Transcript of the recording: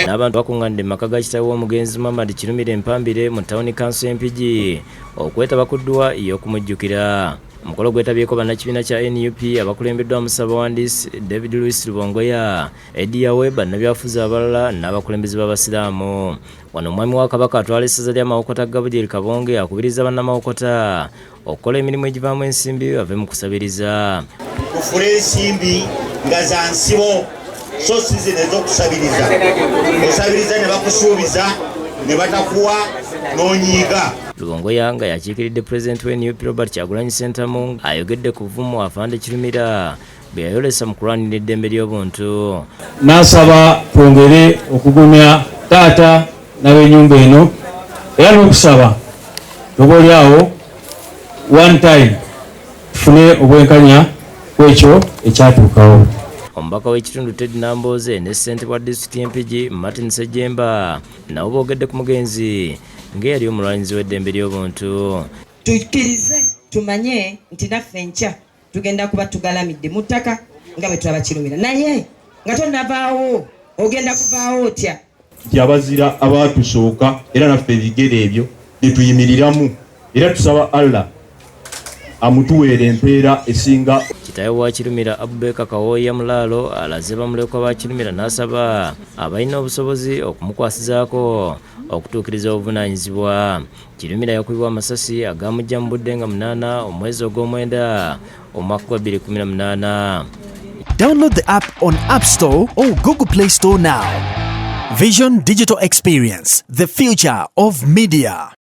n'abantu bakungaanidde mu maka ga kitaawe w'omugenzi Mamadi Kirumira Empambire mu tawuni kanso y'Empigi okwetaba ku dduwa y'okumujjukira. Omukolo gwetabyeko bannakibiina kya NUP abakulembeddwa Musabawandiisi David Louis Rubongoya, Eddie Webb, bannabyafuzi abalala n'abakulembeze b'abasiraamu. Wano omwami wa Kabaka atwala essaza lya Mawokota Gabriel Kabonge akubiriza bannamawokota okukola emirimu egivaamu ensimbi bave mu kusabiriza. Kufula ensimbi nga za nsibo so sizini ez'okusabiriza. Osabiriza ne bakusuubiza ne batakuwa n'onyiiga. Rubongoya nga yakiikiridde Pulezidenti w'NUP Robert Kyagulanyi Ssentamu ayogedde ku vvumu Afande Kirumira bwe yayolesa mu kulwanirira eddembe ly'obuntu. N'asaba twongere okugumya taata n'ab'ennyumba eno era n'okusaba oboolyawo one time tufune obwenkanya kwekyo ekyatuukawo. Omubaka w'ekitundu Ted Nambooze ne ssentebe wa disitulikiti y'Empigi Martin Ssejjemba nabo boogedde ku mugenzi ng'eyali omulwanyizi w'eddembe ly'obuntu. Tukkirize tumanye nti naffe enkya tugenda kuba tugalamidde mu ttaka nga bwe tulaba Kirumira, naye nga tonnavaawo ogenda kuvaawo otya? Nti abazira abaatusooka era naffe ebigere ebyo bye tuyimiriramu era tusaba Allah amutuweera empeera esinga. Kitaawe wa Kirumira Abubeka Kawooya Mulaalo alaze bamulekwa ba Kirumira n'asaba abalina obusobozi okumukwasizaako okutuukiriza obuvunaanyizibwa. Kirumira yakubibwa amasasi agaamujja mu budde nga 8 omwezi ogw'omwenda omwaka gwa 2018. Download the app on App Store or Google Play Store now. Vision Digital Experience, the future of media.